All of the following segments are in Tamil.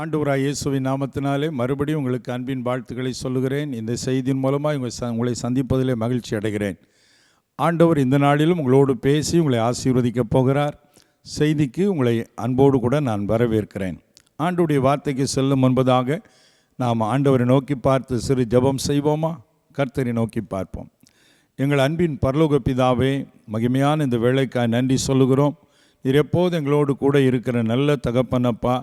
ஆண்டவராய் இயேசுவின் நாமத்தினாலே மறுபடியும் உங்களுக்கு அன்பின் வாழ்த்துக்களை சொல்லுகிறேன். இந்த செய்தியின் மூலமாக உங்களை சந்திப்பதிலே மகிழ்ச்சி அடைகிறேன். ஆண்டவர் இந்த நாளிலும் உங்களோடு பேசி உங்களை ஆசீர்வதிக்கப் போகிறார். செய்திக்கு உங்களை அன்போடு கூட நான் வரவேற்கிறேன். ஆண்டவருடைய வார்த்தைக்கு செல்லும் முன்பதாக நாம் ஆண்டவரை நோக்கி பார்த்து சிறு ஜெபம் செய்வோமா? கர்த்தரை நோக்கி பார்ப்போம். எங்கள் அன்பின் பரலோக பிதாவே, மகிமையான இந்த வேளைக்காய் நன்றி சொல்லுகிறோம். நீர் எப்போது எங்களோடு கூட இருக்கிற நல்ல தகப்பனப்பா,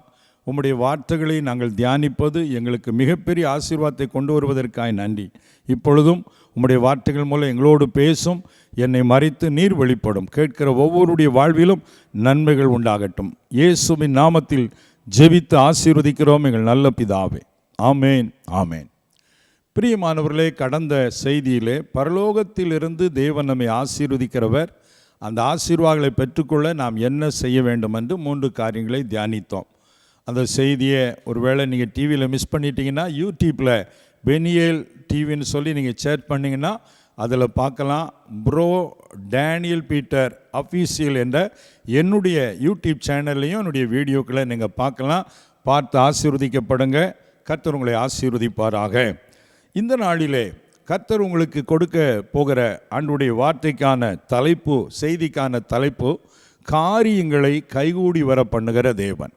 உம்முடைய வார்த்தைகளை நாங்கள் தியானிப்பது எங்களுக்கு மிகப்பெரிய ஆசீர்வாதத்தை கொண்டு வருவதற்காக நன்றி. இப்பொழுதும் உம்முடைய வார்த்தைகள் மூலம் எங்களோடு பேசும். என்னை மறைத்து நீர் வெளிப்படும். கேட்கிற ஒவ்வொருடைய வாழ்விலும் நன்மைகள் உண்டாகட்டும். இயேசுவின் நாமத்தில் ஜெபித்து ஆசீர்வதிக்கிறோம் எங்கள் நல்ல பிதாவே. ஆமேன், ஆமேன். பிரியமானவர்களே, கடந்த செய்தியிலே பரலோகத்திலிருந்து தேவன் நம்மை ஆசீர்வதிக்கிறவர். அந்த ஆசீர்வாதங்களை பெற்றுக்கொள்ள நாம் என்ன செய்ய வேண்டும் என்று 3 காரியங்களை தியானித்தோம். அந்த செய்தியை ஒருவேளை நீங்கள் டிவியில் மிஸ் பண்ணிட்டீங்கன்னா, யூடியூப்பில் பெனியேல் டிவின்னு சொல்லி நீங்கள் சர்ச் பண்ணிங்கன்னா அதில் பார்க்கலாம். ப்ரோ டேனியல் பீட்டர் அஃபீஷியல் என்ற என்னுடைய யூடியூப் சேனல்லையும் என்னுடைய வீடியோக்களை நீங்கள் பார்க்கலாம். பார்த்து ஆசீர்வதிக்கப்படுங்க. கர்த்தர் உங்களை ஆசீர்வதிப்பாராக. இந்த நாளிலே கர்த்தர் உங்களுக்கு கொடுக்க போகிற ஆண்டுடைய வார்த்தைக்கான தலைப்பு, செய்திக்கான தலைப்பு, காரியங்களை கைகூடி வர பண்ணுகிற தேவன்.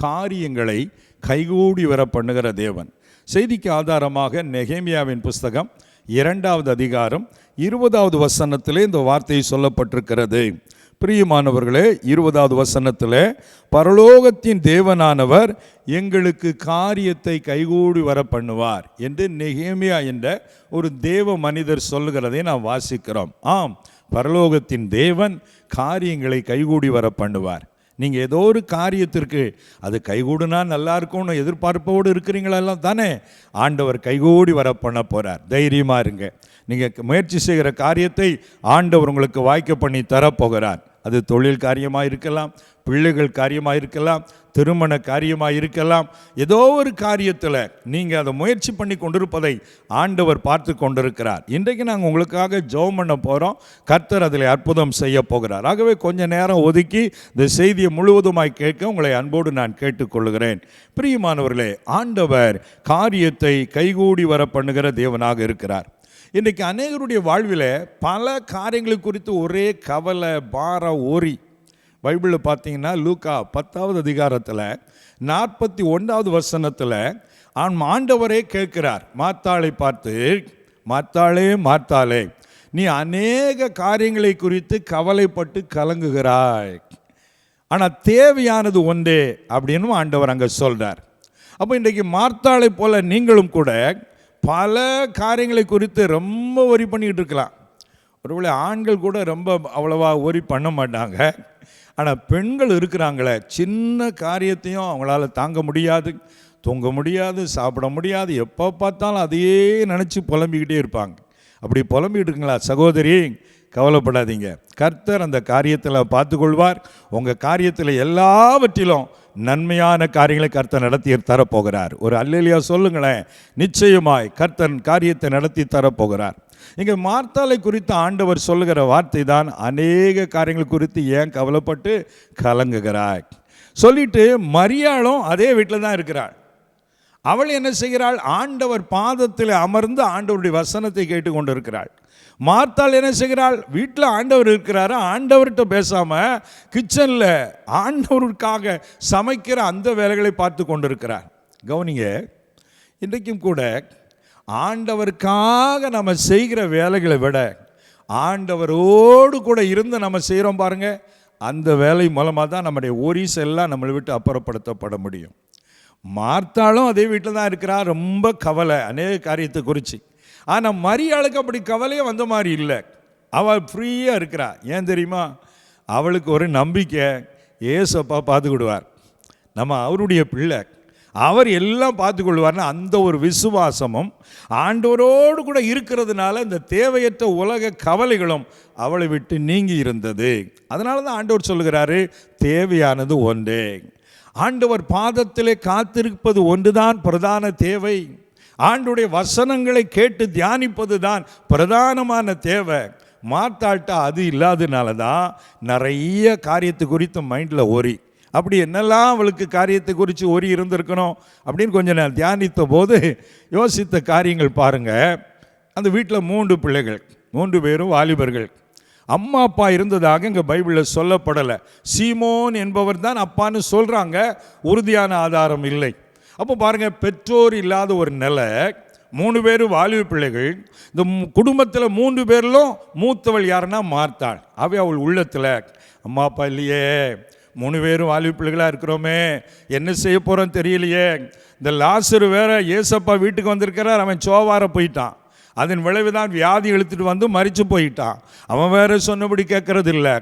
காரியங்களை கைகூடி வர பண்ணுகிற தேவன். செய்திக்கு ஆதாரமாக நெகேமியாவின் புஸ்தகம் 2வது அதிகாரம் 20வது வசனத்திலே இந்த வார்த்தை சொல்லப்பட்டிருக்கிறது. பிரியமானவர்களே, 20வது வசனத்தில் பரலோகத்தின் தேவனானவர் எங்களுக்கு காரியத்தை கைகூடி வர பண்ணுவார் என்று நெகேமியா என்ற ஒரு தேவ மனிதர் சொல்லுகிறதை நாம் வாசிக்கிறோம். ஆம், பரலோகத்தின் தேவன் காரியங்களை கைகூடி வர பண்ணுவார். நீங்கள் ஏதோ ஒரு காரியத்திற்கு அது கைகூடுனா நல்லா இருக்கும்னு எதிர்பார்ப்போடு இருக்கிறீங்களெல்லாம் தானே, ஆண்டவர் கைகூடி வர பண்ண போகிறார். தைரியமாக இருங்க. நீங்கள் முயற்சி செய்கிற காரியத்தை ஆண்டவர் உங்களுக்கு வாய்க்க பண்ணி தரப்போகிறார். அது தொழில் காரியமாக இருக்கலாம், பிள்ளைகள் காரியமாக இருக்கலாம், திருமண காரியமாக இருக்கலாம். ஏதோ ஒரு காரியத்தில் நீங்கள் அதை முயற்சி பண்ணி கொண்டிருப்பதை ஆண்டவர் பார்த்து கொண்டிருக்கிறார். இன்றைக்கு நாங்கள் உங்களுக்காக ஜெபம் பண்ண போகிறோம். கர்த்தர் அதில் அற்புதம் செய்ய போகிறார். ஆகவே கொஞ்சம் நேரம் ஒதுக்கி இந்த செய்தியை முழுவதுமாய் கேட்க உங்களை அன்போடு நான் கேட்டுக்கொள்கிறேன். பிரியமானவர்களே, ஆண்டவர் காரியத்தை கைகூடி வர பண்ணுகிற தேவனாக இருக்கிறார். இன்றைக்கு அநேகருடைய வாழ்வில் பல காரியங்களை குறித்து ஒரே கவலை, பாரம், ஓரி. பைபிளில் பார்த்தீங்கன்னா லூக்கா 10வது அதிகாரத்தில் 41வது வசனத்தில் ஆண்டவரே கேட்கிறார் மார்த்தாளை பார்த்து, மார்த்தாளே, மார்த்தாளே, நீ அநேக காரியங்களை குறித்து கவலைப்பட்டு கலங்குகிறாய், ஆனால் தேவையானது ஒன்றே அப்படின்னு ஆண்டவர் அங்கே சொல்கிறார். அப்போ இன்றைக்கு மார்த்தாளை போல நீங்களும் கூட பல காரியங்களை குறித்து ரொம்ப ஒரி பண்ணிக்கிட்டு இருக்கலாம். ஒருவேளை ஆண்கள் கூட ரொம்ப அவ்வளவா ஒரி பண்ண மாட்டாங்க. ஆனால் பெண்கள் இருக்கிறாங்களே, சின்ன காரியத்தையும் அவங்களால தாங்க முடியாது, தூங்க முடியாது, சாப்பிட முடியாது, எப்போ பார்த்தாலும் அதையே நினச்சி புலம்பிக்கிட்டே இருப்பாங்க. அப்படி புலம்பிக்கிட்டு இருக்குங்களா சகோதரி? கவலைப்படாதீங்க. கர்த்தர் அந்த காரியத்தில் பார்த்துக்கொள்வார். உங்கள் காரியத்தில் எல்லாவற்றிலும் நன்மையான காரியங்களை கர்த்தர் நடத்தி தரப்போகிறார். ஒரு அல்லேலூயா சொல்லுங்களேன். நிச்சயமாய் கர்த்தர் காரியத்தை நடத்தி தரப்போகிறார். இங்கே மார்த்தாளை குறித்து ஆண்டவர் சொல்லுகிற வார்த்தை தான், அநேக காரியங்கள் குறித்து ஏன் கவலைப்பட்டு கலங்குகிறாய் சொல்லிட்டு, மரியாளும் அதே வீட்டில் தான் இருக்கிறாள். அவள் என்ன செய்கிறாள்? ஆண்டவர் பாதத்தில் அமர்ந்து ஆண்டவருடைய வசனத்தை கேட்டு கொண்டு இருக்கிறாள். மார்த்தாள் என்ன செய்கிறாள்? வீட்டில் ஆண்டவர் இருக்கிறாரு, ஆண்டவர்கிட்ட பேசாமல் கிச்சனில் ஆண்டவருக்காக சமைக்கிற அந்த வேலைகளை பார்த்து கொண்டு இருக்கிறார். கவனிங்க, இன்றைக்கும் கூட ஆண்டவருக்காக நம்ம செய்கிற வேலைகளை விட ஆண்டவரோடு கூட இருந்து நம்ம செய்கிறோம் பாருங்கள், அந்த வேலை மூலமாக தான் நம்முடைய ஒரிஸ் எல்லாம் நம்மளை விட்டு அப்புறப்படுத்தப்பட முடியும். மார்த்தாளும் அதே வீட்டில் தான் இருக்கிறார், ரொம்ப கவலை அநேக காரியத்தை குறித்து. ஆனால் மரியாளுக்கு அப்படி கவலையே வந்த மாதிரி இல்லை. அவள் ஃப்ரீயாக இருக்கிறா. ஏன் தெரியுமா? அவளுக்கு ஒரு நம்பிக்கை, ஏசப்பா பார்த்துக்கிடுவார், நம்ம அவருடைய பிள்ளை, அவர் எல்லாம் பார்த்துக்கொள்வார்னு அந்த ஒரு விசுவாசமும் ஆண்டவரோடு கூட இருக்கிறதுனால இந்த தேவையற்ற உலக கவலைகளும் அவளை விட்டு நீங்கி இருந்தது. அதனால தான் ஆண்டவர் சொல்லுகிறாரு, தேவையானது ஒன்றே. ஆண்டவர் பாதத்திலே காத்திருப்பது ஒன்றுதான் பிரதான தேவை. ஆண்டவருடைய வசனங்களை கேட்டு தியானிப்பது தான் பிரதானமான தேவை. மார்த்தாள்கிட்ட அது இல்லாதனால தான் நிறைய காரியத்தை குறித்து மைண்டில் ஓரி. அப்படி என்னெல்லாம் அவளுக்கு காரியத்தை குறித்து ஒரி இருந்திருக்கணும் அப்படின்னு கொஞ்சம் நான் தியானித்த போது யோசித்த காரியங்கள் பாருங்கள். அந்த வீட்டில் 3 பிள்ளைகள், 3 பேரும் வாலிபர்கள். அம்மா அப்பா இருந்ததாக இங்கே பைபிளில் சொல்லப்படலை. சீமோன் என்பவர் தான் அப்பான்னு சொல்கிறாங்க, உறுதியான ஆதாரம் இல்லை. அப்போ பாருங்கள், பெற்றோர் இல்லாத ஒரு நிலை, 3 பேரும் வாலிப பிள்ளைகள். இந்த குடும்பத்தில் 3 பேரிலும் மூத்தவள் யாருன்னா மார்த்தாள். அவள் உள்ளத்தில் அம்மா அப்பா இல்லையே, 3 பேரும் வாலிப பிள்ளைகளாக இருக்கிறோமே, என்ன செய்ய போகிறோம் தெரியலையே. இந்த லாசரு வேற ஏசப்பா வீட்டுக்கு வந்திருக்கிறார், அவன் சோவார போயிட்டான். அதன் விளைவு தான் வியாதி இழுத்துட்டு வந்து மரித்து போயிட்டான். அவன் வேற சொன்னபடி கேட்கறது இல்லை.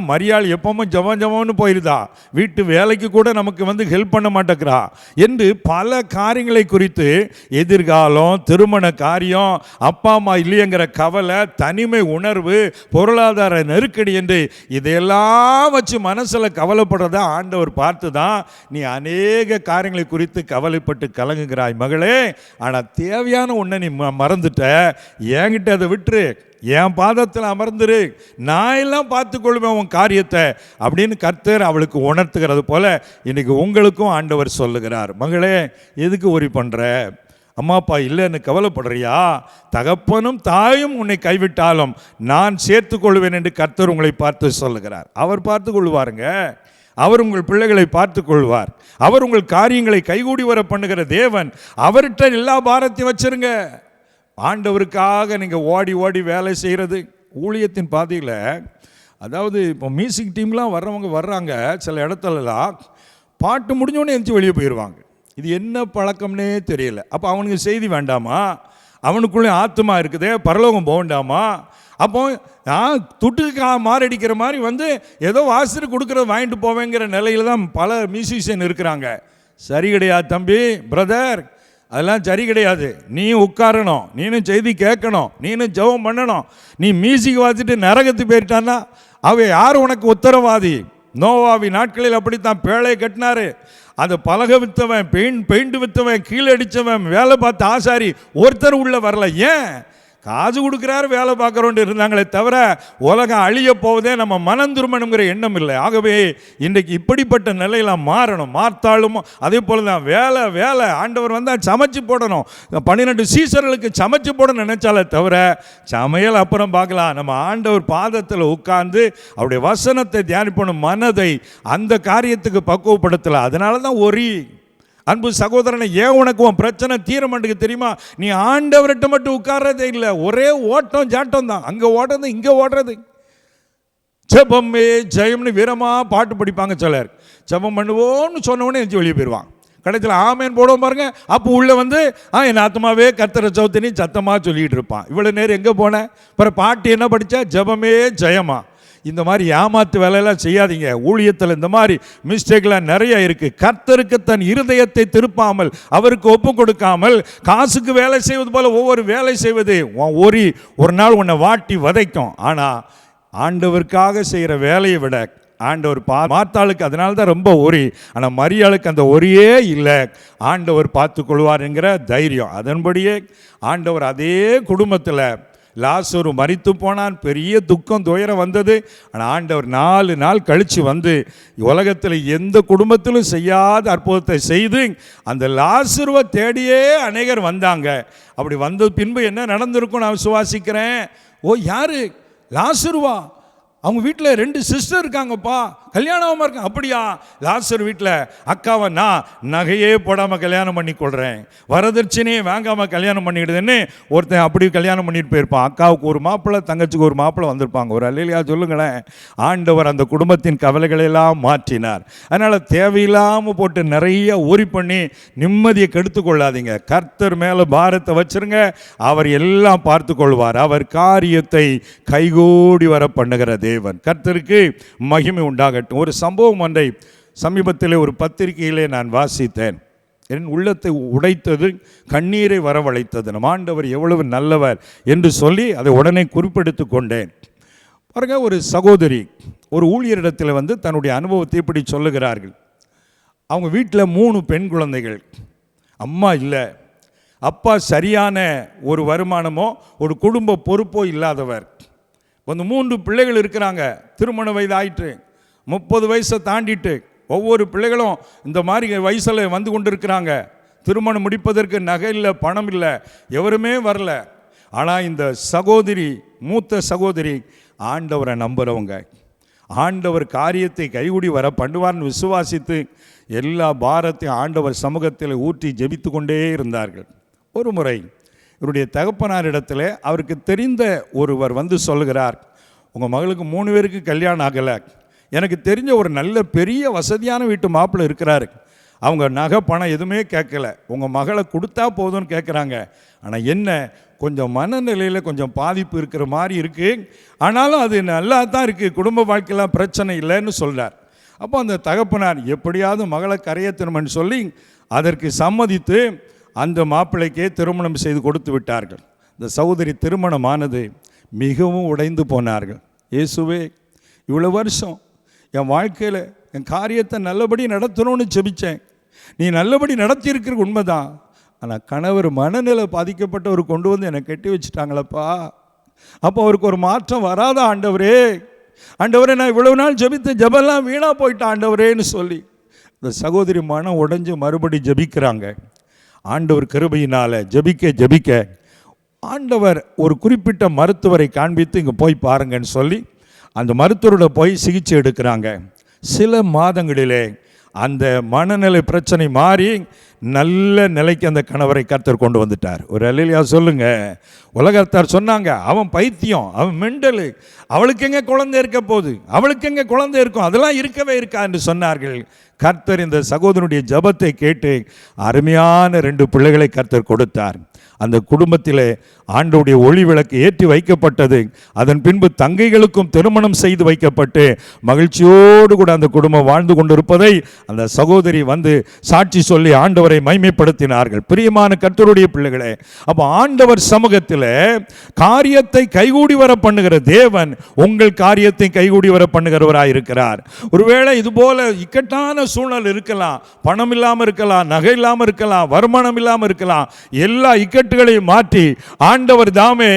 மரியாள் எப்பவும் ஜபம்னு போயிருதா, வீட்டு வேலைக்கு கூட நமக்கு ஹெல்ப் பண்ண மாட்டேங்கிறா என்று பல காரியங்களை குறித்து, எதிர்காலம், திருமண காரியம், அப்பா அம்மா இல்லையங்கிற கவலை, தனிமை உணர்வு, பொருளாதார நெருக்கடி என்று இதையெல்லாம் வச்சு மனசில் கவலைப்படுறத ஆண்டவர் பார்த்து தான் நீ அநேக காரியங்களை குறித்து கவலைப்பட்டு கலங்குகிறாய் மகளே. ஆனால் தேவையான ஒன்றை நீ மறந்துட்ட, என்கிட்ட அதை விட்டுரு, என் பாதத்தில் அமர்ந்துரு, நான் எல்லாம் பார்த்துக்கொள்வேன் உன் காரியத்தை அப்படின்னு கர்த்தர் அவளுக்கு உணர்த்துகிறது போல இன்னைக்கு உங்களுக்கும் ஆண்டவர் சொல்லுகிறார். மகளே, எதுக்கு ஒரி பண்ணுற? அம்மா அப்பா இல்லைன்னு கவலைப்படுறியா? தகப்பனும் தாயும் உன்னை கைவிட்டாலும் நான் சேர்த்து கொள்வேன் என்று கர்த்தர் உங்களை பார்த்து சொல்லுகிறார். அவர் பார்த்து கொள்வாருங்க. அவர் உங்கள் பிள்ளைகளை பார்த்து கொள்வார். அவர் உங்கள் காரியங்களை கைகூடி வர பண்ணுகிற தேவன். அவர்கிட்ட எல்லா பாரத்தையும் வச்சிருங்க. ஆண்டவருக்காக நீங்கள் ஓடி ஓடி வேலை செய்கிறது ஊழியத்தின் பாதையில். அதாவது இப்போ மியூசிக் டீம்லாம் வர்றாங்க, சில இடத்துலலாம் பாட்டு முடிஞ்சோடனே எழுந்துச்சி வெளியே போயிடுவாங்க. இது என்ன பழக்கம்னே தெரியல. அப்போ அவனுக்கு செய்தி வேண்டாமா? அவனுக்குள்ளே ஆத்மா இருக்குதே, பரலோகம் போக வேண்டாமா? அப்போ துட்டுக்கு மாரடிக்கிற மாதிரி ஏதோ வாசிட்டு கொடுக்குறத வாங்கிட்டு போவேங்கிற நிலையில் தான் பல மியூசிஷியன் இருக்கிறாங்க. சரி கிடையாது தம்பி, பிரதர், அதெல்லாம் சரி கிடையாது. நீ உட்காரணும், நீனும் செய்தி கேட்கணும், நீனும் ஜெபம் பண்ணணும். நீ மியூசிக் வாசிட்டு நரகத்து போயிட்டான்னா அவ யார் உனக்கு உத்தரவாதி? நோவாவி நாட்களில் அப்படித்தான் பேழை கட்டினாரு. அந்த பலகை விற்றவன், பெயிண்ட் விற்றவன், கீழே அடித்தவன், வேலை பார்த்த ஆசாரி ஒருத்தர் உள்ள வரல. ஏன்? காசு கொடுக்குறாரு, வேலை பார்க்குறோன்னு இருந்தாங்களே தவிர உலகம் அழிய போவதே நம்ம மனம் திரும்பணுங்கிற எண்ணம் இல்லை. ஆகவே இன்றைக்கு இப்படிப்பட்ட நிலையெல்லாம் மாறணும். மார்த்தாலும் அதே போல் தான் வேலை ஆண்டவர் வந்தால் சமைச்சு போடணும். 12 சீசர்களுக்கு சமைச்சு போட நினைச்சாலே தவிர சமையல் அப்புறம் பார்க்கலாம். நம்ம ஆண்டவர் பாதத்தில் உட்கார்ந்து அவருடைய வசனத்தை தியானிப்பணும். மனதை அந்த காரியத்துக்கு பக்குவப்படுத்தலை. அதனால தான் ஒரி. அன்பு சகோதரனை, ஏன் உனக்கு உன் பிரச்சனை தீர மாட்டேங்குது தெரியுமா? நீ ஆண்டவர்கிட்ட மட்டும் உட்கார்றதே இல்லை. ஒரே ஓட்டம் ஜாட்டம் தான், அங்கே ஓடுறது இங்கே ஓடுறது. ஜெபமே ஜெயம்னு வீரமாக பாட்டு படிப்பாங்க சிலர். ஜெபம் பண்ணுவோன்னு சொன்னவொடனே எஞ்சி வெளியே போயிடுவான். கடைசியில் ஆமேன் போடுவோம் பாருங்க. அப்போ உள்ளே என் ஆத்மாவே கர்த்தரை சௌத்தினி சத்தமாக சொல்லிகிட்டு இருப்பான். இவ்வளோ நேரம் எங்கே போனேன்? அப்புறம் பாட்டு என்ன படித்தா? ஜெபமே ஜெயமா. இந்த மாதிரி ஏமாத்து வேலையெல்லாம் செய்யாதீங்க. ஊழியத்தில் இந்த மாதிரி மிஸ்டேக்லாம் நிறைய இருக்குது. கர்த்தருக்கு தன் இருதயத்தை திருப்பாமல், அவருக்கு ஒப்பு கொடுக்காமல், காசுக்கு வேலை செய்வது போல் ஒவ்வொரு வேலை செய்வது ஒரு நாள் உன்னை வாட்டி வதைக்கும். ஆனால் ஆண்டவருக்காக செய்கிற வேலையை விட ஆண்டவர் மார்த்தாளுக்கு அதனால தான் ரொம்ப ஒரி. ஆனால் மரியாளுக்கு அந்த ஒரியே இல்லை. ஆண்டவர் பார்த்து கொள்வார் என்கிற தைரியம். அதன்படியே ஆண்டவர் அதே குடும்பத்தில் லாசரு மரித்து போனான். பெரிய துக்கம் துயரம் வந்தது. ஆனால் ஆண்டவர் 4 நாள் கழித்து உலகத்தில் எந்த குடும்பத்திலும் செய்யாத அற்புதத்தை செய்து அந்த லாசருவை தேடியே அநேகர் வந்தாங்க. அப்படி வந்த பின்பு என்ன நடந்திருக்கும் நான் விசுவாசிக்கிறேன். யாரு? லாசருவா? அவங்க வீட்டில் 2 சிஸ்டர் இருக்காங்கப்பா, கல்யாணமாக இருக்காங்க. அப்படியா? லாசர் வீட்டில் அக்காவை நான் நகையே போடாமல் கல்யாணம் பண்ணி கொள்கிறேன், வரதட்சணையே வாங்காமல் கல்யாணம் பண்ணிக்கிடுதுன்னு ஒருத்தன் அப்படி கல்யாணம் பண்ணிட்டு போயிருப்பான். அக்காவுக்கு ஒரு மாப்பிள்ளை, தங்கச்சிக்கு ஒரு மாப்பிள்ளை வந்திருப்பாங்க. ஒரு அல்லையா சொல்லுங்களேன். ஆண்டவர் அந்த குடும்பத்தின் கவலைகளெல்லாம் மாற்றினார். அதனால் தேவையில்லாமல் போட்டு நிறைய ஊறி பண்ணி நிம்மதியை கெடுத்து கொள்ளாதீங்க. கர்த்தர் மேலே பாரத்தை வச்சுருங்க. அவர் எல்லாம் பார்த்து கொள்வார். அவர் காரியத்தை கைகூடி வர பண்ணுகிற தேவன். கர்த்தருக்கு மகிமை உண்டாகட்டும். ஒரு சம்பவம் ஒன்றை சமீபத்தில் ஒரு பத்திரிகையிலே நான் வாசித்தேன். என் உள்ளத்தை உடைத்தது, கண்ணீரை வரவழைத்தது. நம் ஆண்டவர் எவ்வளவு நல்லவர் என்று சொல்லி அதை உடனே குறிப்பெடுத்து கொண்டேன். பாருங்க, ஒரு சகோதரி ஒரு ஊழியரிடத்தில் தன்னுடைய அனுபவத்தை இப்படி சொல்லுகிறார்கள். அவங்க வீட்டில் 3 பெண் குழந்தைகள். அம்மா இல்லை, அப்பா சரியான ஒரு வருமானமோ ஒரு குடும்ப பொறுப்போ இல்லாதவர். 3 பிள்ளைகள் இருக்கிறாங்க. திருமண வயது ஆயிற்று, 30 வயசை தாண்டிட்டு ஒவ்வொரு பிள்ளைகளும் இந்த மாதிரி வயசில் வந்து கொண்டு இருக்கிறாங்க. திருமணம் முடிப்பதற்கு நகை இல்லை, பணம் இல்லை, எவருமே வரல. ஆனால் இந்த சகோதரி, மூத்த சகோதரி ஆண்டவரை நம்புகிறவங்க, ஆண்டவர் காரியத்தை கைகூடி வர பண்ணுவார்னு விசுவாசித்து எல்லா பாரத்தையும் ஆண்டவர் சமூகத்தில் ஊற்றி ஜெபித்து கொண்டே இருந்தார்கள். ஒரு முறை இவருடைய தகப்பனாரிடத்தில் அவருக்கு தெரிந்த ஒருவர் வந்து சொல்லுகிறார், உங்கள் மகளுக்கு 3 பேருக்கு கல்யாணம் ஆகலை, எனக்கு தெரிஞ்ச ஒரு நல்ல பெரிய வசதியான வீட்டு மாப்பிள்ளை இருக்கிறாரு, அவங்க நகை பணம் எதுவுமே கேட்கல, உங்கள் மகளை கொடுத்தா போதும்னு கேட்குறாங்க. ஆனால் என்ன, கொஞ்சம் மனநிலையில் கொஞ்சம் பாதிப்பு இருக்கிற மாதிரி இருக்குது, ஆனாலும் அது நல்லா தான் இருக்குது, குடும்ப வாழ்க்கையெல்லாம் பிரச்சனை இல்லைன்னு சொல்கிறார். அப்போ அந்த தகப்பனார் எப்படியாவது மகளை கரையேற்றணும்னு சொல்லி அதற்கு சம்மதித்து அந்த மாப்பிள்ளைக்கே திருமணம் செய்து கொடுத்து விட்டார்கள். இந்த சகோதரி திருமணமானது மிகவும் உடைந்து போனார்கள். இயேசுவே, இவ்வளோ வருஷம் என் வாழ்க்கையில் என் காரியத்தை நல்லபடி நடத்தணும்னு ஜெபித்தேன், நீ நல்லபடி நடத்தியிருக்கிற உண்மைதான், ஆனால் கணவர் மனநிலை பாதிக்கப்பட்டவர் கொண்டு வந்து என்னை கட்டி வச்சுட்டாங்களப்பா, அப்போ அவருக்கு ஒரு மாற்றம் வராத ஆண்டவரே, ஆண்டவரே நான் இவ்வளவு நாள் ஜெபித்த ஜெபெல்லாம் வீணாக போயிட்டேன் ஆண்டவரேன்னு சொல்லி இந்த சகோதரி மனம் உடைஞ்சு மறுபடி ஜெபிக்கிறாங்க. ஆண்டவர் கிருபையினால் ஜெபிக்க ஆண்டவர் ஒரு குறிப்பிட்ட மருத்துவரை காண்பித்து இங்கே போய் பாருங்கன்னு சொல்லி அந்த மருத்துவரோட போய் சிகிச்சை எடுக்கிறாங்க. சில மாதங்களிலே அந்த மனநிலை பிரச்சனை மாறி நல்ல நிலைக்கு அந்த கணவரை கர்த்தர் கொண்டு வந்துட்டார். ஒரு அல்லேலூயா சொல்லுங்க. உலகத்தார் சொன்னாங்க, அவன் பைத்தியம், அவன் மெண்டலு, அவளுக்கு எங்கே குழந்தை இருக்க போகுது, அவளுக்கு எங்கே குழந்தை இருக்கும், அதெல்லாம் இருக்கவே இருக்கா என்று சொன்னார்கள். கர்த்தர் இந்த சகோதரனுடைய ஜெபத்தை கேட்டு அருமையான 2 பிள்ளைகளை கர்த்தர் கொடுத்தார். அந்த குடும்பத்திலே ஆண்டவருடைய ஒளி விளக்கு ஏற்றி வைக்கப்பட்டது. அதன் பின்பு தங்கைகளுக்கும் திருமணம் செய்து வைக்கப்பட்டு மகிழ்ச்சியோடு கூட அந்த குடும்பம் வாழ்ந்து கொண்டிருப்பதை அந்த சகோதரி வந்து சாட்சி சொல்லி ஆண்டவரை மைமைப்படுத்தினார்கள். பிரியமான கர்த்தருடைய பிள்ளைகளே, அப்போ ஆண்டவர் சமூகத்தில் காரியத்தை கைகூடி வர பண்ணுகிற தேவன் உங்கள் காரியத்தை கைகூடி வர பண்ணுகிறவராக இருக்கிறார். ஒருவேளை இது போல இக்கட்டான சூழ்நிலை இருக்கலாம், பணம் இல்லாமல் இருக்கலாம், நகை இல்லாமல் இருக்கலாம், வருமானம் இல்லாமல் இருக்கலாம், எல்லா இக்கட்டுகளையும் மாற்றி ஆண்டவர் தாமே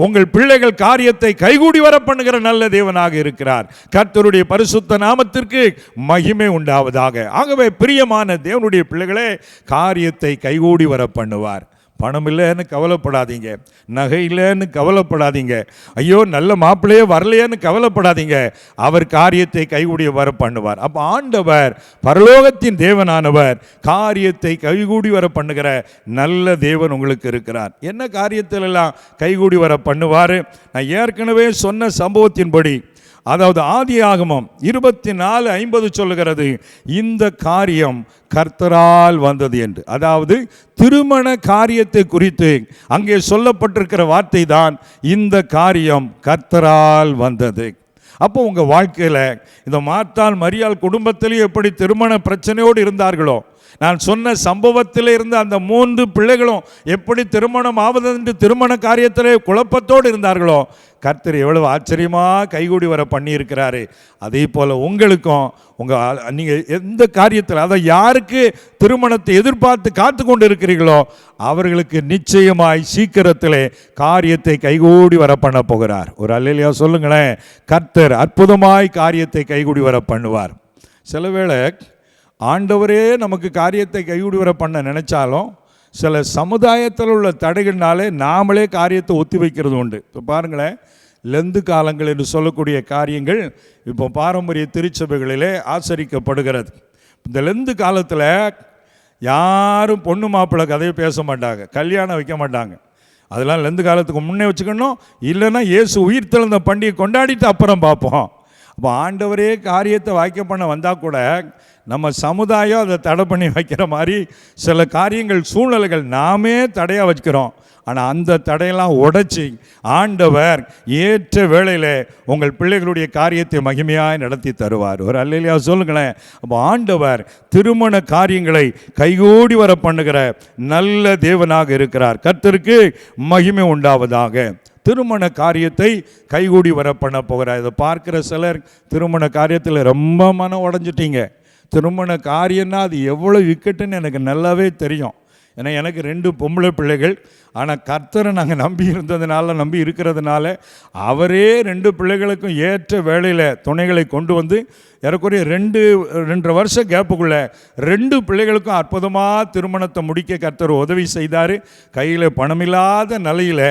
உங்கள் பிள்ளைகள் காரியத்தை கைகூடி வர பண்ணுகிற நல்ல தேவனாக இருக்கிறார். கர்த்தருடைய பரிசுத்த நாமத்திற்கு மகிமை உண்டாவதாக. ஆகவே பிரியமான தேவனுடைய பிள்ளைகளே, காரியத்தை கைகூடி வர பண்ணுவார். பணம் இல்லைன்னு கவலைப்படாதீங்க, நகை இல்லைன்னு கவலைப்படாதீங்க, ஐயோ நல்ல மாப்பிள்ளையே வரலையேன்னு கவலைப்படாதீங்க, அவர் காரியத்தை கைகூடி வர பண்ணுவார். அப்போ ஆண்டவர் பரலோகத்தின் தேவனானவர் காரியத்தை கைகூடி வர பண்ணுகிற நல்ல தேவன் உங்களுக்கு இருக்கிறார். என்ன காரியத்திலெல்லாம் கைகூடி வர பண்ணுவார்? நான் ஏற்கனவே சொன்ன சம்பவத்தின்படி, அதாவது ஆதியாகமம் 24:50 சொல்லுகிறது, இந்த காரியம் கர்த்தரால் வந்தது என்று. அதாவது திருமண காரியத்தை குறித்து அங்கே சொல்லப்பட்டிருக்கிற வார்த்தை தான், இந்த காரியம் கர்த்தரால் வந்தது. அப்போ உங்கள் வாழ்க்கையில் இந்த மார்த்தாள் மரியாள் குடும்பத்திலேயே எப்படி திருமண பிரச்சனையோடு இருந்தார்களோ, நான் சொன்ன சம்பவத்தில் இருந்த அந்த 3 பிள்ளைகளும் எப்படி திருமணம் ஆவதென்று திருமண காரியத்திலே குழப்பத்தோடு இருந்தார்களோ, கர்த்தர் எவ்வளவு ஆச்சரியமாக கைகூடி வர பண்ணியிருக்கிறாரு. அதே போல் உங்களுக்கும் நீங்கள் எந்த காரியத்தில், அதை யாருக்கு திருமணத்தை எதிர்பார்த்து காத்து கொண்டு இருக்கிறீர்களோ அவர்களுக்கு நிச்சயமாய் சீக்கிரத்திலே காரியத்தை கைகூடி வர பண்ண போகிறார். ஒரு அல்லேலூயா சொல்லுங்களேன். கர்த்தர் அற்புதமாய் காரியத்தை கைகூடி வர பண்ணுவார். சில வேளை ஆண்டவரே நமக்கு காரியத்தை கைகூடி வர பண்ண நினைச்சாலும் சில சமுதாயத்தில் உள்ள தடைகள்னாலே நாமளே காரியத்தை ஒத்தி வைக்கிறது உண்டு. இப்போ பாருங்களேன், லெந்து காலங்கள் என்று சொல்லக்கூடிய காரியங்கள் இப்போ பாரம்பரிய திருச்சபைகளிலே ஆசரிக்கப்படுகிறது. இந்த லெந்து காலத்தில் யாரும் பொண்ணு மாப்பிள்ளை கதையை பேச மாட்டாங்க, கல்யாணம் வைக்க மாட்டாங்க. அதெல்லாம் லெந்து காலத்துக்கு முன்னே வச்சுக்கணும், இல்லைன்னா இயேசு உயிர் தெழுந்த பண்டிகை கொண்டாடிட்டு அப்புறம் பார்ப்போம். அப்போ ஆண்டவரே காரியத்தை வாய்க்க பண்ண வந்தால் கூட நம்ம சமுதாயம் அதை தடை பண்ணி வைக்கிற மாதிரி சில காரியங்கள், சூழ்நிலைகள் நாமே தடையாக வச்சுக்கிறோம். ஆனால் அந்த தடையெல்லாம் உடைச்சி ஆண்டவர் ஏற்ற வேளையில் உங்கள் பிள்ளைகளுடைய காரியத்தை மகிமையாக நடத்தி தருவார். ஒரு அல்லேலூயா சொல்லுங்களேன். அப்போ ஆண்டவர் திருமண காரியங்களை கைகூடி வர பண்ணுகிற நல்ல தேவனாக இருக்கிறார். கர்த்தருக்கு மகிமை உண்டாவதாக. திருமண காரியத்தை கைகூடி வர பண்ண போகிறார். இதை பார்க்குற சிலர் திருமண காரியத்தில் ரொம்ப மனம் உடைஞ்சிட்டீங்க. திருமண காரியம்னா அது எவ்வளோ விக்கெட்டுன்னு எனக்கு நல்லாவே தெரியும். ஏன்னா எனக்கு 2 பொம்பளை பிள்ளைகள். ஆனால் கர்த்தரை நாங்கள் நம்பி இருக்கிறதுனால அவரே 2 பிள்ளைகளுக்கும் ஏற்ற வேளையில் துணைகளை கொண்டு வந்து ஏறக்குறைய 2.5 வருஷம் கேப்புக்குள்ளே 2 பிள்ளைகளுக்கும் அற்புதமாக திருமணத்தை முடிக்க கர்த்தர் உதவி செய்தார். கையில் பணமில்லாத நிலையில்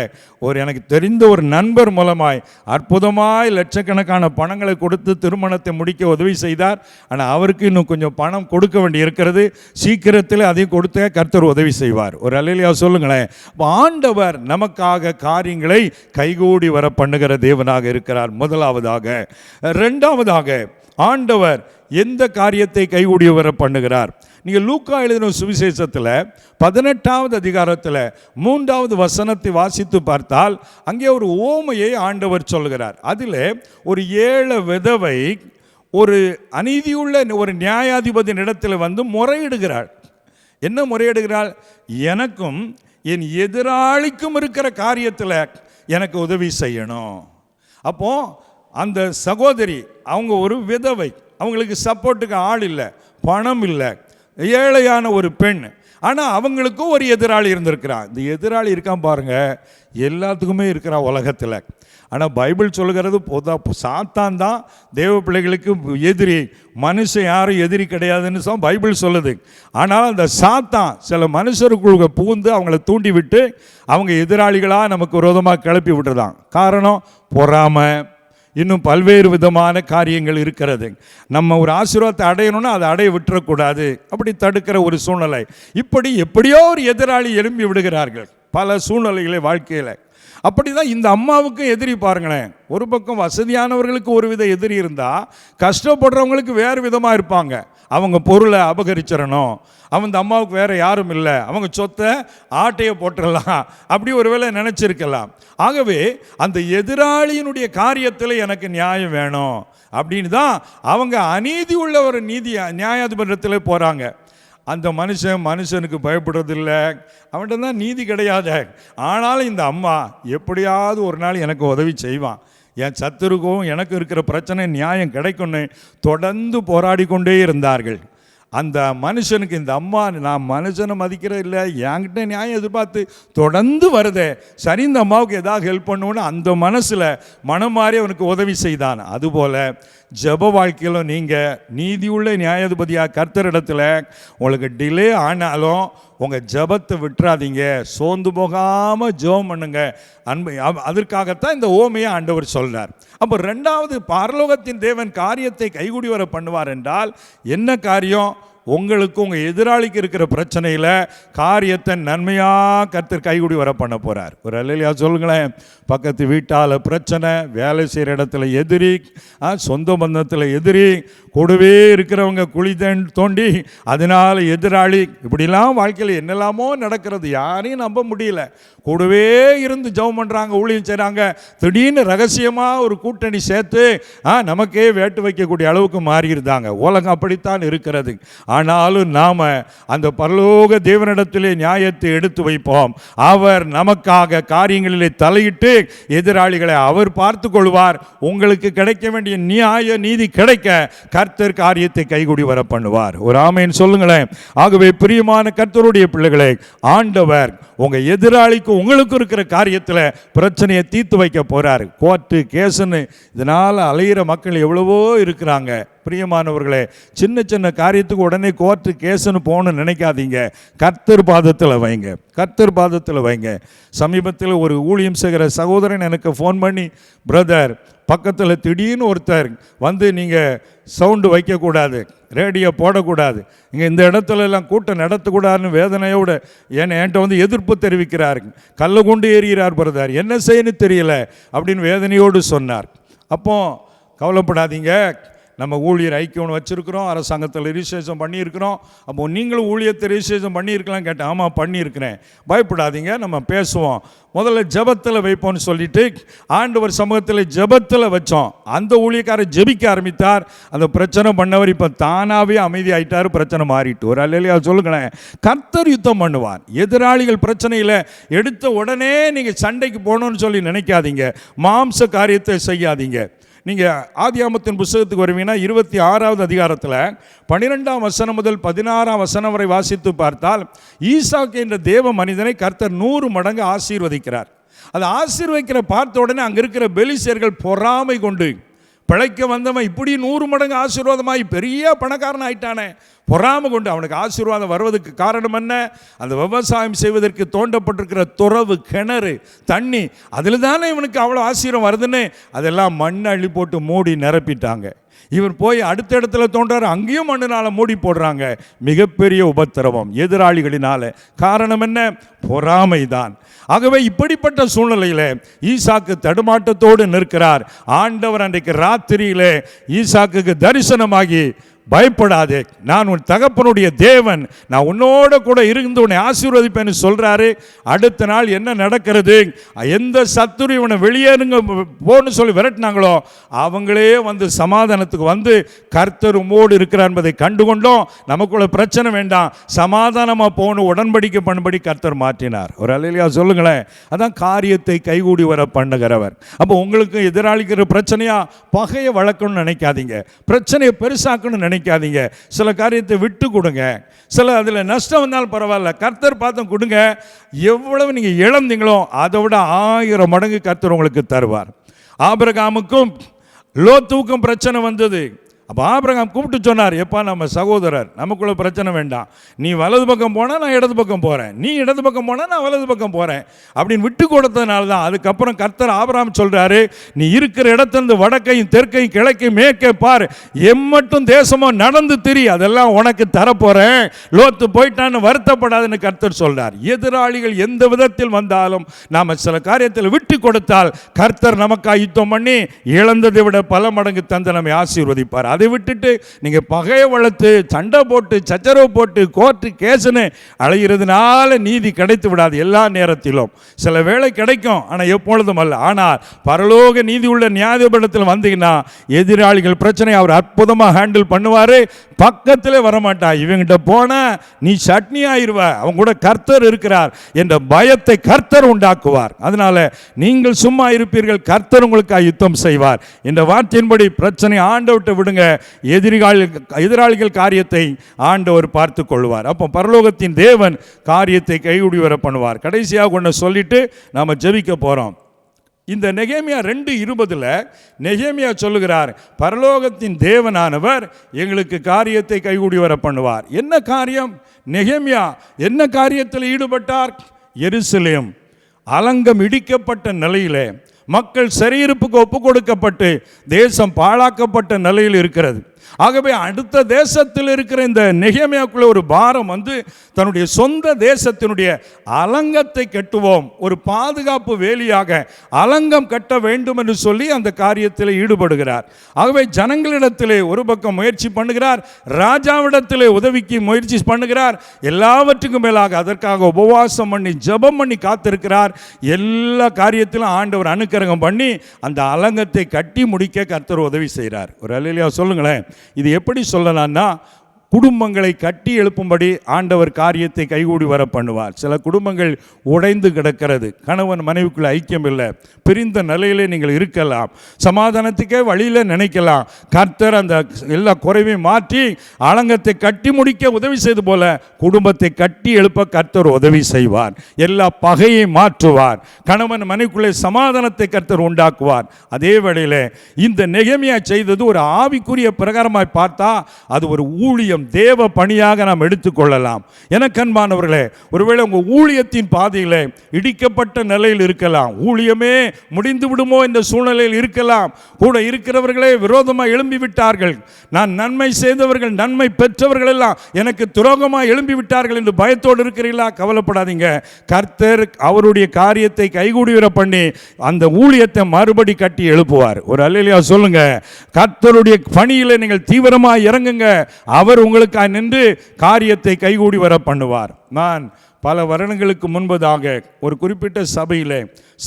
எனக்கு தெரிந்த ஒரு நண்பர் மூலமாய் அற்புதமாய் லட்சக்கணக்கான பணங்களை கொடுத்து திருமணத்தை முடிக்க உதவி செய்தார். ஆனால் அவருக்கு இன்னும் கொஞ்சம் பணம் கொடுக்க வேண்டி இருக்கிறது. சீக்கிரத்தில் அதையும் கொடுத்த கர்த்தர் உதவி செய்வார். ஒரு அல்லேலூயா சொல்லுங்களேன். ஆண்டவர் நமக்காக காரியங்களை கைகூடி வர பண்ணுகிற தேவனாக இருக்கிறார். முதலாவதாக. இரண்டாவதாக, ஆண்டவர் எந்த காரியத்தை கைகூடி வர பண்ணுகிறார்? நீங்கள் லூக்கா எழுதின சுவிசேஷத்தில் 18வது அதிகாரத்தில் 3வது வசனத்தை வாசித்து பார்த்தால் அங்கே ஒரு ஓமையை ஆண்டவர் சொல்கிறார். அதில் ஒரு 7 விதவை ஒரு அநீதியுள்ள ஒரு நியாயாதிபதி இடத்துல வந்து முறையிடுகிறாள். என்ன முறையிடுகிறாள்? எனக்கும் என் எதிராளிக்கும் இருக்கிற காரியத்தில் எனக்கு உதவி செய்யணும். அப்போ அந்த சகோதரி அவங்க ஒரு விதவை, அவங்களுக்கு சப்போர்ட்டுக்கு ஆள் இல்லை, பணம் இல்லை, ஏழையான ஒரு பெண். ஆனால் அவங்களுக்கும் ஒரு எதிராளி இருந்திருக்கிறான். இந்த எதிராளி இருக்கான் பாருங்க, எல்லாத்துக்குமே இருக்கிறான் உலகத்தில். ஆனால் பைபிள் சொல்கிறது சாத்தான் தான் தேவ பிள்ளைகளுக்கு எதிரி, மனுஷன் யாரும் எதிரி கிடையாதுன்னு பைபிள் சொல்லுது. ஆனால் அந்த சாத்தான் சில மனுஷருக்குள்ள புகுந்து அவங்கள தூண்டி விட்டு அவங்க எதிராளிகளாக நமக்கு விரோதமாக கிளப்பி விட்டுருதான். காரணம் பொறாமை, இன்னும் பல்வேறு விதமான காரியங்கள் இருக்கிறது. நம்ம ஒரு ஆசீர்வாதத்தை அடையணும்னா அதை அடைய விட்டுறக்கூடாது, அப்படி தடுக்கிற ஒரு சூழ்நிலை. இப்படி எப்படியோ ஒரு எதிராளி எழும்பி விடுகிறார்கள் பல சூழ்நிலைகளை வாழ்க்கையில். அப்படி தான் இந்த அம்மாவுக்கு எதிரி பாருங்களேன். ஒரு பக்கம் வசதியானவர்களுக்கு ஒரு வித எதிரி இருந்தால், கஷ்டப்படுறவங்களுக்கு வேறு விதமாக இருப்பாங்க. அவங்க பொருளை அபகரிச்சிடணும், அந்த அம்மாவுக்கு வேறு யாரும் இல்லை, அவங்க சொத்தை ஆட்டையை போட்டுடலாம், அப்படி ஒரு வேளை நினச்சிருக்கலாம். ஆகவே அந்த எதிராளியினுடைய காரியத்தில் எனக்கு நியாயம் வேணும் அப்படின்னு தான் அவங்க அநீதி உள்ள ஒரு நியாயாதிபதியில் போகிறாங்க. அந்த மனுஷனுக்கு பயப்படுறதில்லை, அவன்கிட்ட தான் நீதி கிடையாது. ஆனாலும் இந்த அம்மா எப்படியாவது ஒரு நாள் எனக்கு உதவி செய்வான், என் சத்துருக்கும் எனக்கு இருக்கிற பிரச்சனை நியாயம் கிடைக்கும்னு தொடர்ந்து போராடி கொண்டே இருந்தார்கள். அந்த மனுஷனுக்கு இந்த அம்மா, நான் மனுஷனை மதிக்கிற இல்லை, என்கிட்ட நியாயம் எதிர்பார்த்து தொடர்ந்து வருதே, சரி இந்த அம்மாவுக்கு ஏதாவது ஹெல்ப் பண்ணுவோன்னு அந்த மனசில் மனம் மாறி அவனுக்கு உதவி செய்தான். அதுபோல் ஜெப வாழ்க்கையிலும் நீங்கள் நீதியுள்ள நியாயாதிபதியாக கர்த்தரிடத்தில் உங்களுக்கு டிலே ஆனாலும் உங்கள் ஜெபத்தை விட்டுறாதீங்க, சோர்ந்து போகாமல் ஜெபம் பண்ணுங்க. அதற்காகத்தான் இந்த ஓமையை ஆண்டவர் சொல்றார். அப்போ 2வது, பரலோகத்தின் தேவன் காரியத்தை கைகூடி வர பண்ணுவார் என்றால் என்ன காரியம்? உங்களுக்கு உங்கள் எதிராளிக்கு இருக்கிற பிரச்சனையில் காரியத்தை நன்மையாக கர்த்தர் கைகூடி வர பண்ண போகிறார். ஒரு அல்லேலூயா சொல்லுங்களேன். பக்கத்து வீட்டால் பிரச்சனை, வேலை செய்கிற இடத்துல எதிரி, சொந்த பந்தத்தில் எதிரி, கூடவே இருக்கிறவங்க குழி தோண்டி அதனால் எதிராளி, இப்படிலாம் வாழ்க்கையில் என்னெல்லாமோ நடக்கிறது, யாரையும் நம்ப முடியல. கூடவே இருந்து ஜெபம் பண்ணுறாங்க, ஊழியம் செய்கிறாங்க, திடீர்னு ரகசியமாக ஒரு கூட்டணி சேர்த்து நமக்கே வேட்டு வைக்கக்கூடிய அளவுக்கு மாறியிருந்தாங்க. உலகம் அப்படித்தான் இருக்கிறது. ஆனாலும் நாம் அந்த பரலோக தேவனிடத்திலே நியாயத்தை எடுத்து வைப்போம். அவர் நமக்காக காரியங்களிலே தலையிட்டு எதிராளிகளை அவர் பார்த்து கொள்வார். உங்களுக்கு கிடைக்க வேண்டிய நியாய நீதி கிடைக்க கர்த்தர் காரியத்தை கைகூடி வர பண்ணுவார். ஒரு ஆமென் சொல்லுங்களேன். ஆகவே பிரியமான கர்த்தருடைய பிள்ளைகளே, ஆண்டவர் உங்க எதிராளிக்கு உங்களுக்கு இருக்கிற காரியத்தில் பிரச்சனையை தீர்த்து வைக்க போறார். கோர்ட்டு கேஸுன்னு இதனால் அலையிற மக்கள் எவ்வளவோ இருக்கிறாங்க. பிரியமானவர்களே, சின்ன சின்ன காரியத்துக்கு உடனே கோர்ட்டு கேஸுன்னு போகணும்னு நினைக்காதீங்க. கர்த்தர் பாதத்தில் வைங்க, கர்த்தர் பாதத்தில் வைங்க. சமீபத்தில் ஒரு ஊழியம் செய்கிற சகோதரன் எனக்கு ஃபோன் பண்ணி, பிரதர் பக்கத்தில் திடீர்னு ஒருத்தர் வந்து நீங்கள் சவுண்டு வைக்கக்கூடாது, ரேடியோ போடக்கூடாது, இங்கே இந்த இடத்துல எல்லாம் கூட்டம் நடத்தக்கூடாதுன்னு வேதனையோடு என்கிட்ட வந்து எதிர்ப்பு தெரிவிக்கிறார். கல்லை கொண்டு ஏறுகிறார் பிரதர், என்ன செய்யணும்னு தெரியல அப்படின்னு வேதனையோடு சொன்னார். அப்போ கவலைப்படாதீங்க, நம்ம ஊழியர் ஐக்கியம் வச்சுருக்கிறோம், அரசாங்கத்தில் ரிஜிஸ்ட்ரேஷன் பண்ணியிருக்கிறோம். அப்போ நீங்களும் ஊழியத்தை ரிஜிஸ்ட்ரேஷன் பண்ணியிருக்கலாம் கேட்டேன். ஆமாம் பண்ணியிருக்கிறேன். பயப்படாதீங்க, நம்ம பேசுவோம். முதல்ல ஜெபத்தில் வைப்போம்னு சொல்லிட்டு ஆண்டவர் சமூகத்தில் ஜெபத்தில் வச்சோம். அந்த ஊழியக்காரர் ஜெபிக்க ஆரம்பித்தார். அந்த பிரச்சனை பண்ணவர் இப்போ தானாகவே அமைதி ஆகிட்டார், பிரச்சனை மாறிட்டு. ஒரு அல்லேலூயா சொல்லுங்களேன். கர்த்தர் யுத்தம் பண்ணுவார். எதிராளிகள் பிரச்சனையில் எடுத்த உடனே நீங்கள் சண்டைக்கு போகணும்னு சொல்லி நினைக்காதீங்க, மாம்ச காரியத்தை செய்யாதீங்க. நீங்கள் ஆதியாகமத்தின் புத்தகத்துக்கு வருவீங்கன்னா 26வது அதிகாரத்தில் 12ஆம் வசனம் முதல் 16ஆம் வசனம் வரை வாசித்து பார்த்தால் ஈசாக்கு என்ற தேவ மனிதனை கர்த்தர் 100 மடங்கு ஆசீர்வதிக்கிறார். அதை ஆசீர்வதிக்கிற பார்த்த உடனே அங்கே இருக்கிற பெலிஸ்தர்கள் பொறாமை கொண்டு, பிழைக்க வந்தவன் இப்படி 100 மடங்கு ஆசீர்வாதமாகி பெரிய பணக்காரன் ஆயிட்டானே, பொறாமை கொண்டு அவனுக்கு ஆசீர்வாதம் வருவதற்கு காரணம் என்ன? அந்த விவசாயம் செய்வதற்கு தோண்டப்பட்டிருக்கிற துறவு, கிணறு, தண்ணி, அதில் தானே இவனுக்கு அவ்வளோ ஆசீர்வாதம் வருதுன்னு அதெல்லாம் மண்ணை அள்ளி போட்டு மூடி நிரப்பிட்டாங்க. இவர் போய் அடுத்த இடத்துல தோன்றாரு, அங்கேயும் மண்ணினால் மூடி போடுறாங்க. மிகப்பெரிய உபத்திரவம் எதிராளிகளினால. காரணம் என்ன? பொறாமை தான். ஆகவே இப்படிப்பட்ட சூழ்நிலையில் ஈசாக்கு தடுமாட்டத்தோடு நிற்கிறார். ஆண்டவர் அன்றைக்கு ராத்திரியிலே ஈசாக்குக்கு தரிசனமாகி, பயப்படாதே, நான் உன் தகப்பனுடைய தேவன், நான் உன்னோட கூட இருந்து உன்னை ஆசீர்வதிப்பேன்னு சொல்றாரு. அடுத்த நாள் என்ன நடக்கிறது? எந்த சத்துரு இவனை வெளியேறுங்க போன்னு சொல்லி விரட்டினாங்களோ அவங்களே வந்து சமாதானத்துக்கு வந்து கர்த்தர் உம்மோடு இருக்கிறார் என்பதை கண்டுகொண்டோம். நமக்குள்ள பிரச்சனை வேண்டாம், சமாதானமாக போகணும், உடன்படிக்கை பண்ணும்படி கர்த்தர் மாற்றினார். ஒரு அல்லேலூயா சொல்லுங்களேன். அதான் காரியத்தை கைகூடி வர பண்ணுகிறவர். அப்போ உங்களுக்கு எதிராளிக்கிற பிரச்சனையா பகையை வளர்க்கணும்னு நினைக்காதீங்க, பிரச்சனையை பெருசாக்கணும்னு நினைக்காதீங்க. சில காரியத்தை விட்டு கொடுங்க. சில அதில் நஷ்டம் வந்தாலும் பரவாயில்ல, கர்த்தர் பார்த்து கொடுங்க. எவ்வளவு நீங்க இழந்தீங்களோ அதை விட 1000 மடங்கு கர்த்தர் உங்களுக்கு தருவார். ஆபிரகாமுக்கும் லோத்துவுக்கும் பிரச்சனை வந்தது. அப்போ ஆபிரகாம் கூப்பிட்டு சொன்னார், எப்பா நம்ம சகோதரர், நமக்குள்ள பிரச்சனை வேண்டாம், நீ வலது பக்கம் போனால் நான் இடது பக்கம் போகிறேன், நீ இடது பக்கம் போனால் நான் வலது பக்கம் போகிறேன் அப்படின்னு விட்டு கொடுத்ததுனால தான். அதுக்கப்புறம் கர்த்தர் ஆபிரகாம் சொல்கிறாரு, நீ இருக்கிற இடத்துலேருந்து வடக்கையும் தெற்கையும் கிழக்கையும் மேற்கே பார், எம்மட்டும் தேசமோ நடந்து திரி, அதெல்லாம் உனக்கு தரப்போகிறேன், லோத்து போயிட்டான்னு வருத்தப்படாதுன்னு கர்த்தர் சொல்கிறார். எதிராளிகள் எந்த விதத்தில் வந்தாலும் நாம் சில காரியத்தில் விட்டு கொடுத்தால் கர்த்தர் நமக்காக யுத்தம் பண்ணி இழந்ததை விட பல மடங்கு தந்து நம்மை ஆசீர்வதிப்பார். அதை விட்டுட்டு நீங்கள் பகையை வளர்த்து சண்டை போட்டு சச்சரவு போட்டு கோர்ட்டு கேஸுன்னு அழைகிறதுனால நீதி கிடைத்து விடாது. எல்லா நேரத்திலும் சில வேளை கிடைக்கும், ஆனால் எப்பொழுதும் அல்ல. ஆனால் பரலோக நீதி உள்ள நியாயாதிபதியில் வந்தீங்கன்னா எதிராளிகள் பிரச்சனை அவர் அற்புதமாக ஹேண்டில் பண்ணுவார். பக்கத்திலே வரமாட்டா, இவங்கிட்ட போன நீ சட்னி ஆயிருவ, அவங்க கூட கர்த்தர் இருக்கிறார் என்ற பயத்தை கர்த்தர் உண்டாக்குவார். அதனால நீங்கள் சும்மா இருப்பீர்கள், கர்த்தர் உங்களுக்கு யுத்தம் செய்வார். இந்த வார்த்தையின்படி பிரச்சனை ஆண்டவர்கிட்ட விடுங்க, எதிராளிகள் காரியத்தை ஆண்டவர் பார்த்து கொள்வார். அப்போ பரலோகத்தின் தேவன் காரியத்தை கைகூடி வர பண்ணுவார். கடைசியாக ஒன்று சொல்லிட்டு நாம ஜெபிக்க போறோம். இந்த நெகேமியா 2:20 நெகேமியா சொல்லுகிறார், பரலோகத்தின் தேவனானவர் எங்களுக்கு காரியத்தை கைகூடி வர பண்ணுவார். என்ன காரியம்? நெகேமியா என்ன காரியத்தில் ஈடுபட்டார்? எருசலேம் அலங்கம் இடிக்கப்பட்ட நிலையிலே, மக்கள் சிறையிருப்புக்கு ஒப்பு கொடுக்கப்பட்டு தேசம் பாழாக்கப்பட்ட நிலையில் இருக்கிறது. ஆகவே அடுத்த தேசத்தில் இருக்கிற இந்த நெகேமியாவுக்குள்ள ஒரு பாரம் வந்து தன்னுடைய சொந்த தேசத்தினுடைய அலங்கத்தை கட்டுவோம், ஒரு பாதுகாப்பு வேலியாக அலங்கம் கட்ட வேண்டும் என்று சொல்லி அந்த காரியத்தில் ஈடுபடுகிறார். ஆகவே ஜனங்களிடத்திலே ஒரு பக்கம் முயற்சி பண்ணுகிறார், ராஜாவிடத்திலே உதவிக்கு முயற்சி பண்ணுகிறார், எல்லாவற்றுக்கும் மேலாக அதற்காக உபவாசம் பண்ணி ஜெபம் பண்ணி காத்திருக்கிறார். எல்லா காரியத்திலும் ஆண்டவர் அனுக்கிரகம் பண்ணி அந்த அலங்கத்தை கட்டி முடிக்க கர்த்தர் உதவி செய்கிறார். ஒரு அல்லேலூயா சொல்லுங்களேன். இது எப்படி சொல்லலாம்னா, குடும்பங்களை கட்டி எழுப்பும்படி ஆண்டவர் காரியத்தை கைகூடி வர பண்ணுவார். சில குடும்பங்கள் உடைந்து கிடக்கிறது, கணவன் மனைவிக்குள்ள ஐக்கியம் இல்லை, பிரிந்த நிலையிலே நீங்கள் இருக்கலாம், சமாதானத்துக்கே வழியில் நினைக்கலாம். கர்த்தர் அந்த எல்லா குறைவையும் மாற்றி அலங்கத்தை கட்டி முடிக்க உதவி செய்து போல குடும்பத்தை கட்டி எழுப்ப கர்த்தர் உதவி செய்வார். எல்லா பகையை மாற்றுவார், கணவன் மனைவிக்குள்ளே சமாதானத்தை கர்த்தர் உண்டாக்குவார். அதே வேளையில் இந்த நெகேமியா செய்தது ஒரு ஆவிக்குரிய பிரகாரமாய் பார்த்தா அது ஒரு ஊழியம், தேவ பணியாக நாம் எடுத்துக்கொள்ளலாம். எனக்கன்பானவர்களே, ஒருவேளை உங்கள் ஊழியத்தின் பாதையில் இடிக்கப்பட்ட நிலையில் இருக்கலாம், ஊழியமே முடிந்து விடுமோ என்ற சூழ்நிலையில் இருக்கலாம், கூட இருக்கிறவர்களே விரோதமாக எழும்பி விட்டார்கள், நான் நன்மை செய்தவர்கள் நன்மை பெற்றவர்கள் எல்லாம் எனக்கு துரோகமாக எழும்பி விட்டார்கள் என்று பயத்தோடு இருக்கிறீர்களா? கவலைப்படாதீங்க, கர்த்தர் அவருடைய காரியத்தை கைகூடி வர பண்ணி அந்த ஊழியத்தை மறுபடி கட்டி எழுப்புவார். ஒரு அல்லேலூயா சொல்லுங்க. கர்த்தருடைய பணியில் நீங்கள் தீவிரமாக இறங்குங்க, அவர் உங்களுக்காக நின்று காரியத்தை கைகூடி வர பண்ணுவார். நான் பல வருடங்களுக்கு முன்பதாக ஒரு குறிப்பிட்ட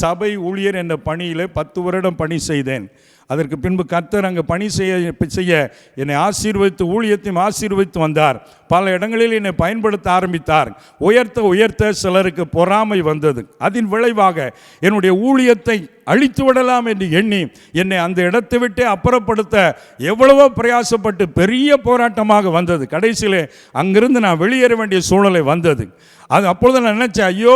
சபை ஊழியர் என்ற பணியில் 10 வருடம் பணி செய்தேன். அதற்கு பின்பு கர்த்தர் அங்கே பணி செய்ய என்னை ஆசீர்வதித்து ஊழியத்தையும் ஆசீர்வதித்து வந்தார். பல இடங்களில் என்னை பயன்படுத்த ஆரம்பித்தார். உயர்த்த சிலருக்கு பொறாமை வந்தது. அதன் விளைவாக என்னுடைய ஊழியத்தை அழித்து விடலாம் என்று எண்ணி என்னை அந்த இடத்தை விட்டு அப்புறப்படுத்த எவ்வளவோ பிரயாசப்பட்டு பெரிய போராட்டமாக வந்தது. கடைசியிலே அங்கிருந்து நான் வெளியேற வேண்டிய சூழ்நிலை வந்தது. அது அப்பொழுது நான் நினைச்சேன், ஐயோ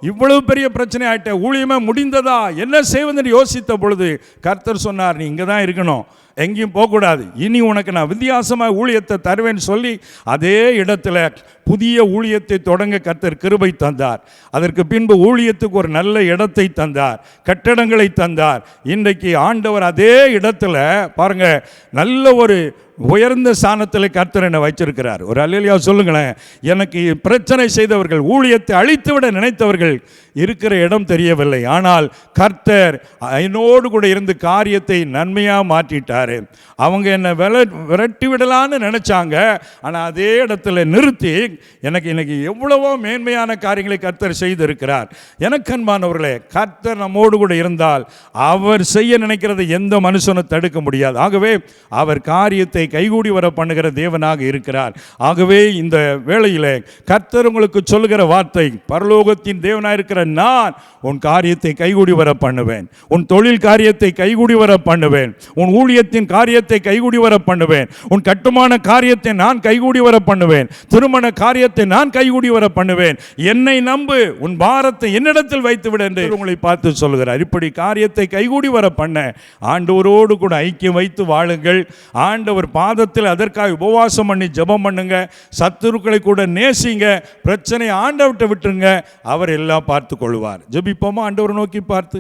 இவ்வளவு பெரிய பிரச்சனை ஆயிட்ட, ஊழியமே முடிந்ததா, என்ன செய்வதுன்னு யோசித்த பொழுது கர்த்தர் சொன்னார், நீ இங்கே தான் இருக்கணும், எங்கேயும் போகக்கூடாது, இனி உனக்கு நான் வித்தியாசமாக ஊழியத்தை தருவேன்னு சொல்லி அதே இடத்துல புதிய ஊழியத்தை தொடங்க கர்த்தர் கிருபை தந்தார். அதற்கு பின்பு ஊழியத்துக்கு ஒரு நல்ல இடத்தை தந்தார், கட்டடங்களை தந்தார். இன்றைக்கு ஆண்டவர் அதே இடத்துல பாருங்க நல்ல ஒரு உயர்ந்த ஸ்தானத்தில் கர்த்தர் என்னை வச்சிருக்கிறார். ஒரு அல்லேலூயா சொல்லுங்களேன். எனக்கு பிரச்சனை செய்தவர்கள், ஊழியத்தை அழித்துவிட நினைத்தவர்கள் இருக்கிற இடம் தெரியவில்லை. ஆனால் கர்த்தர் என்னோடு கூட இருந்து காரியத்தை நன்மையாக மாற்றிட்டார். அவங்க என்னை விரட்டி விடலான்னு நினைச்சாங்க, ஆனால் அதே இடத்துல நிறுத்தி எனக்கு இன்னைக்கு எவ்வளவோ மேன்மையான காரியங்களை கர்த்தர் செய்திருக்கிறார். எனக்கு அன்பானவர்களே, கர்த்தர் நம்மோடு கூட இருந்தால் அவர் செய்ய நினைக்கிறதை எந்த மனுஷனும் தடுக்க முடியாது. ஆகவே அவர் காரியத்தை கைகூடி வர பண்ணுகிற தேவனாக இருக்கிறார். ஆகவே இந்த வேளையிலே கர்த்தர் உங்களுக்கு சொல்லுகிற வார்த்தை, பரலோகத்தின் தேவனாக இருக்கிற நான் உன் காரியத்தை கைகூடி வர பண்ணுவேன், உன் தொழில் காரியத்தை கைகூடி வர பண்ணுவேன், உன் ஊழியத்தின் காரியத்தை கைகூடி வர பண்ணுவேன், உன் கட்டுமான காரியத்தை நான் கைகூடி வர பண்ணுவேன், திருமண காரியத்தை நான் கைகூடி வர பண்ணுவேன், என்னை நம்பு, உன் பாரத்தை என்னிடத்தில் வைத்து விடு என்று உங்களை பார்த்து சொல்லுகிறார். இப்படி காரியத்தை கைகூடி வர பண்ண ஆண்டவரோடு கூட ஐக்கியம் வைத்து வாழுங்கள். ஆண்டவர் பாதத்தில் அதற்காக உபவாசம் பண்ணி ஜெபம் பண்ணுங்க. சத்துருக்களை கூட நேசிங்க. பிரச்சனை ஆண்டவர்கிட்ட விட்டுருங்க, அவர் எல்லாம் பார்த்து கொள்வார். ஜெபிப்போமா ஆண்டவரை நோக்கி பார்த்து.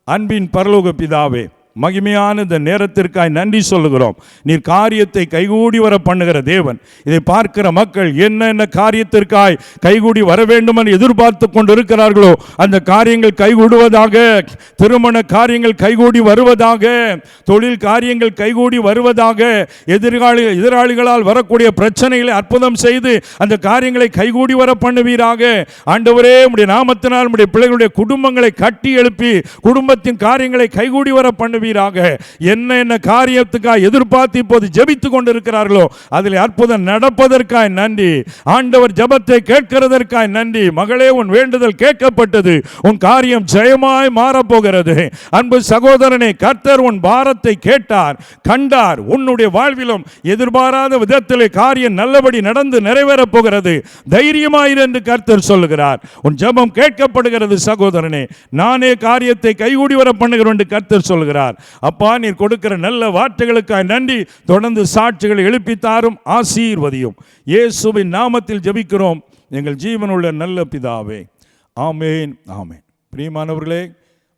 அன்பின் பரலோக பிதாவே, மகிமையான இந்த நேரத்திற்காய் நன்றி சொல்லுகிறோம். நீர் காரியத்தை கைகூடி வர பண்ணுகிற தேவன். இதை பார்க்கிற மக்கள் என்ன காரியத்திற்காய் கைகூடி வர வேண்டும் என்று எதிர்பார்த்து கொண்டு இருக்கிறார்களோ அந்த காரியங்கள் கைகூடுவதாக, திருமண காரியங்கள் கைகூடி வருவதாக, தொழில் காரியங்கள் கைகூடி வருவதாக, எதிராளிகளால் வரக்கூடிய பிரச்சனைகளை அற்புதம் செய்து அந்த காரியங்களை கைகூடி வர பண்ணுவீராக. ஆண்டவரே, உம்முடைய நாமத்தினால் உம்முடைய பிள்ளைகளுடைய குடும்பங்களை கட்டி எழுப்பி குடும்பத்தின் காரியங்களை கைகூடி வர பண்ணுவீர். என்ன காரியத்துக்காக எதிர்பார்த்து இப்போது ஜெபித்துக் கொண்டிருக்கிறார்களோ அதில் அற்புதம் நடப்பதற்காய் நன்றி. ஆண்டவர் ஜெபத்தை கேட்கிறதற்காய் நன்றி. மகளே, உன் வேண்டுதல் கேட்கப்பட்டது, உன் காரியம் ஜெயமாய் மாறப்போகிறது. அன்பு சகோதரனே, கர்த்தர் உன் பாரத்தை கேட்டார், கண்டார். உன்னுடைய வாழ்விலும் எதிர்பாராத விதத்தில் காரியம் நல்லபடி நடந்து நிறைவேறப் போகிறது. தைரியமாயிரு என்று கர்த்தர் சொல்லுகிறார். உன் ஜெபம் கேட்கப்படுகிறது சகோதரனே. நானே காரியத்தை கைகூடி வர பண்ணுகிறேன் என்று கர்த்தர் சொல்லுகிறார். அப்பா, நீர் கொடுக்கிற நல்ல வார்த்தைகளுக்காக நன்றி. தொடர்ந்து சாட்சிகளை எழுப்பித்தாரும், ஆசீர்வதியும். இயேசுவின் நாமத்தில் ஜெபிக்கிறோம் எங்கள் ஜீவனுள்ள நல்ல பிதாவே. ஆமேன், ஆமேன். பிரியமானவர்களே,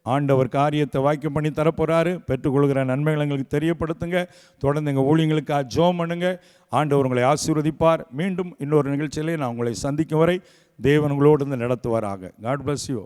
ஆண்டவர் காரியத்தை வாக்கியம் பண்ணி தரப்போறாரு. பெற்றுக்கொள்கிற நன்மைகளை எங்களுக்கு தெரியப்படுத்துங்க. தொடர்ந்து எங்கள் ஊழியங்களுக்காக ஜெபம் பண்ணுங்க. ஆண்டவர் உங்களை ஆசீர்வதிப்பார். மீண்டும் இன்னொரு நிகழ்ச்சியிலே நான் உங்களை சந்திக்கும் வரை தேவன் உங்களோடு நடத்துவாராக. God bless you.